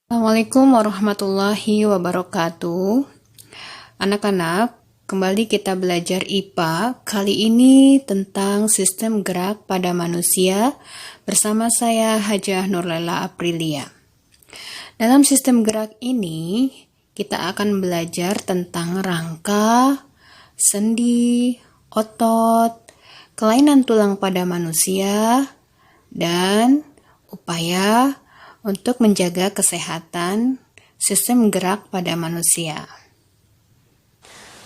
Assalamualaikum warahmatullahi wabarakatuh. Anak-anak, kembali kita belajar IPA. Kali ini tentang sistem gerak pada manusia bersama saya Hajah Nurlela Aprilia. Dalam sistem gerak ini, kita akan belajar tentang rangka, sendi, otot, kelainan tulang pada manusia, dan upaya untuk menjaga kesehatan sistem gerak pada manusia.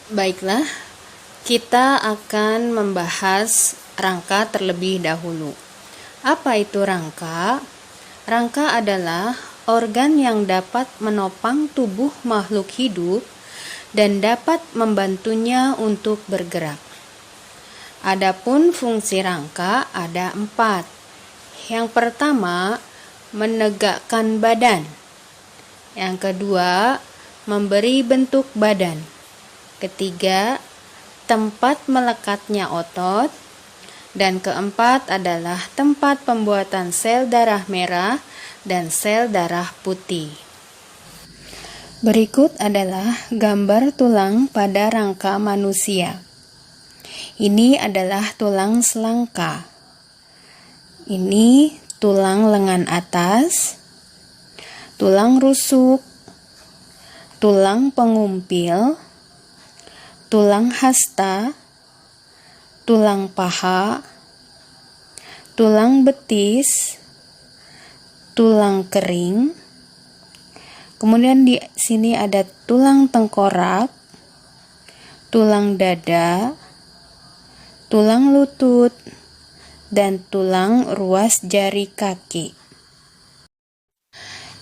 Baiklah, kita akan membahas rangka terlebih dahulu. Apa itu rangka? Rangka adalah organ yang dapat menopang tubuh makhluk hidup dan dapat membantunya untuk bergerak. Adapun fungsi rangka ada 4. Yang pertama, menegakkan badan. Yang kedua, memberi bentuk badan. Ketiga, tempat melekatnya otot. Dan keempat adalah tempat pembuatan sel darah merah dan sel darah putih. Berikut adalah gambar tulang pada rangka manusia. Ini adalah tulang selangka. Ini tulang lengan atas, tulang rusuk, tulang pengumpil, tulang hasta, tulang paha, tulang betis, tulang kering. Kemudian di sini ada tulang tengkorak, tulang dada, tulang lutut, dan tulang ruas jari kaki.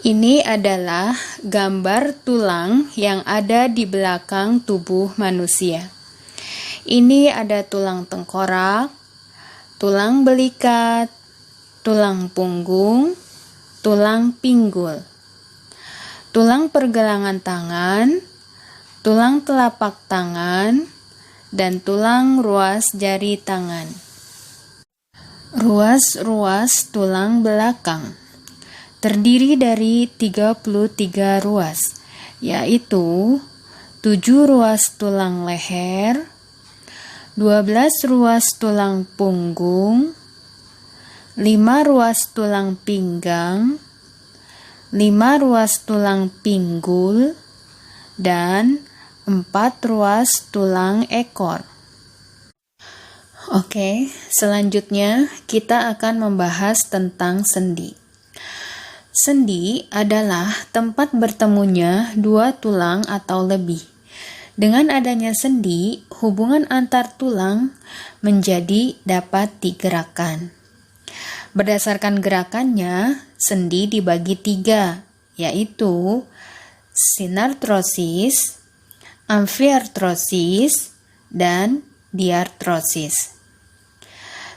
Ini adalah gambar tulang yang ada di belakang tubuh manusia. Ini ada tulang tengkorak, tulang belikat, tulang punggung, tulang pinggul, tulang pergelangan tangan, tulang telapak tangan, dan tulang ruas jari tangan. Ruas-ruas tulang belakang terdiri dari 33 ruas, yaitu 7 ruas tulang leher, 12 ruas tulang punggung, 5 ruas tulang pinggang, 5 ruas tulang pinggul, dan 4 ruas tulang ekor. Oke, selanjutnya kita akan membahas tentang sendi. Sendi adalah tempat bertemunya dua tulang atau lebih. Dengan adanya sendi, hubungan antar tulang menjadi dapat digerakkan. Berdasarkan gerakannya, sendi dibagi 3, yaitu sinartrosis, amfiartrosis, dan diartrosis.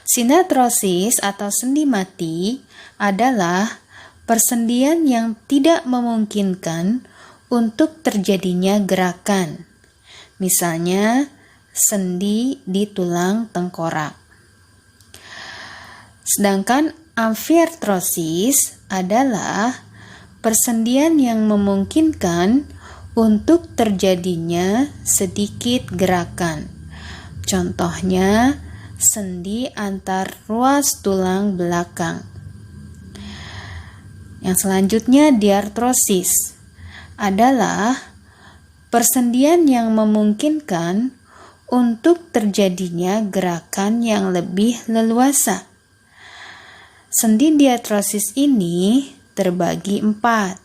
Sinartrosis atau sendi mati adalah persendian yang tidak memungkinkan untuk terjadinya gerakan. Misalnya, sendi di tulang tengkorak. Sedangkan amfiartrosis adalah persendian yang memungkinkan untuk terjadinya sedikit gerakan. Contohnya, sendi antar ruas tulang belakang. Yang selanjutnya, diartrosis adalah persendian yang memungkinkan untuk terjadinya gerakan yang lebih leluasa. Sendi diartrosis ini terbagi 4.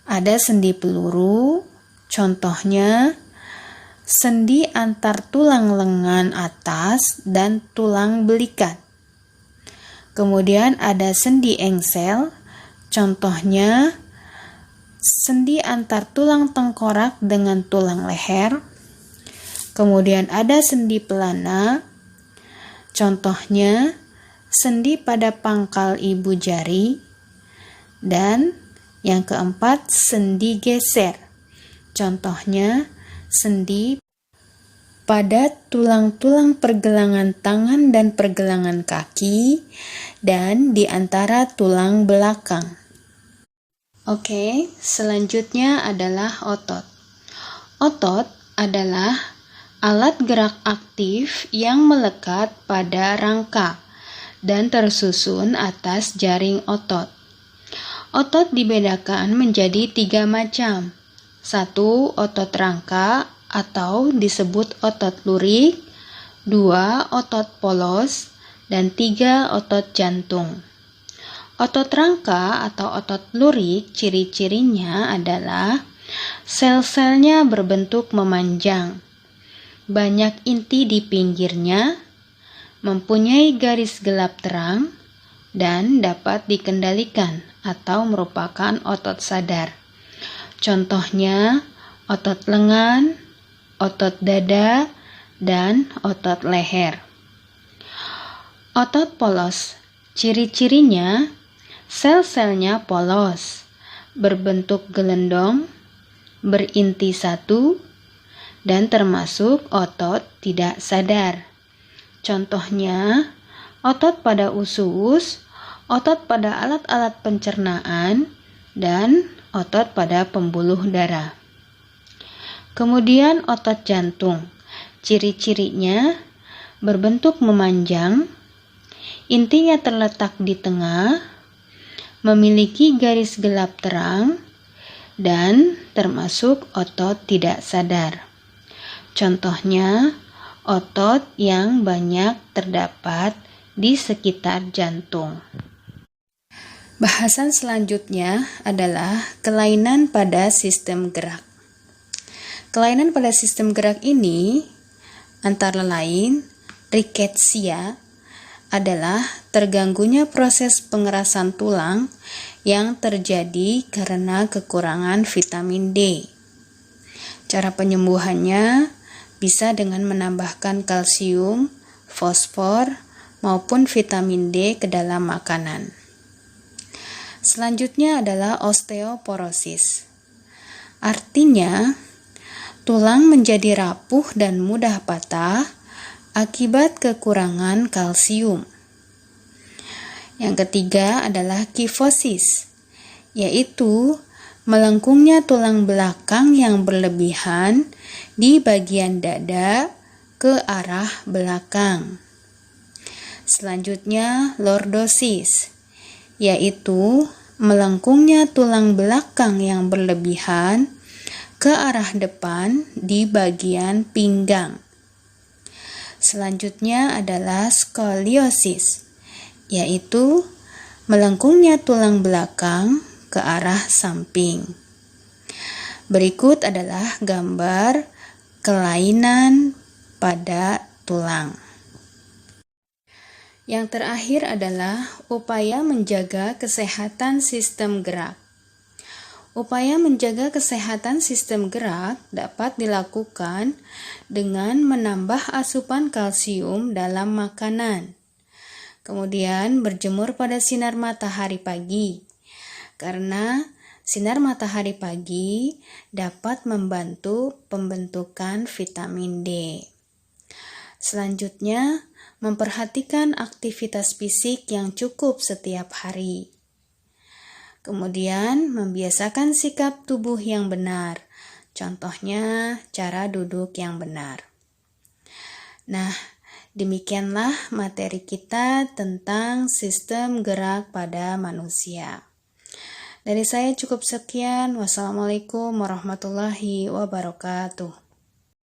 Ada sendi peluru, contohnya sendi antar tulang lengan atas dan tulang belikat. Kemudian ada sendi engsel, contohnya sendi antar tulang tengkorak dengan tulang leher. Kemudian ada sendi pelana, contohnya sendi pada pangkal ibu jari. Dan yang keempat, sendi geser, contohnya sendi pada tulang-tulang pergelangan tangan dan pergelangan kaki dan di antara tulang belakang. Oke, selanjutnya adalah otot. Otot adalah alat gerak aktif yang melekat pada rangka dan tersusun atas jaring otot. Otot dibedakan menjadi 3 macam. 1. Otot rangka atau disebut otot lurik. 2. Otot polos. Dan 3. Otot jantung. Otot rangka atau otot lurik ciri-cirinya adalah sel-selnya berbentuk memanjang, banyak inti di pinggirnya, mempunyai garis gelap terang, dan dapat dikendalikan atau merupakan otot sadar. Contohnya otot lengan, otot dada, dan otot leher. Otot polos, ciri-cirinya sel-selnya polos, berbentuk gelendong, berinti satu, dan termasuk otot tidak sadar. Contohnya, otot pada usus, otot pada alat-alat pencernaan, dan otot pada pembuluh darah. Kemudian otot jantung, ciri-cirinya berbentuk memanjang, intinya terletak di tengah, memiliki garis gelap terang, dan termasuk otot tidak sadar. Contohnya, otot yang banyak terdapat di sekitar jantung. Bahasan selanjutnya adalah kelainan pada sistem gerak. Kelainan pada sistem gerak ini antara lain riketsia adalah terganggunya proses pengerasan tulang yang terjadi karena kekurangan vitamin D. Cara penyembuhannya bisa dengan menambahkan kalsium, fosfor, maupun vitamin D ke dalam makanan. Selanjutnya adalah osteoporosis. Artinya, tulang menjadi rapuh dan mudah patah akibat kekurangan kalsium. Yang ketiga adalah kifosis, yaitu melengkungnya tulang belakang yang berlebihan di bagian dada ke arah belakang. Selanjutnya lordosis, yaitu melengkungnya tulang belakang yang berlebihan ke arah depan di bagian pinggang. Selanjutnya adalah skoliosis, yaitu melengkungnya tulang belakang ke arah samping. Berikut adalah gambar kelainan pada tulang. Yang terakhir adalah upaya menjaga kesehatan sistem gerak. Upaya menjaga kesehatan sistem gerak dapat dilakukan dengan menambah asupan kalsium dalam makanan. Kemudian berjemur pada sinar matahari pagi, karena sinar matahari pagi dapat membantu pembentukan vitamin D. Selanjutnya, memperhatikan aktivitas fisik yang cukup setiap hari. Kemudian, membiasakan sikap tubuh yang benar. Contohnya, cara duduk yang benar. Nah, demikianlah materi kita tentang sistem gerak pada manusia. Dari saya cukup sekian. Wassalamualaikum warahmatullahi wabarakatuh.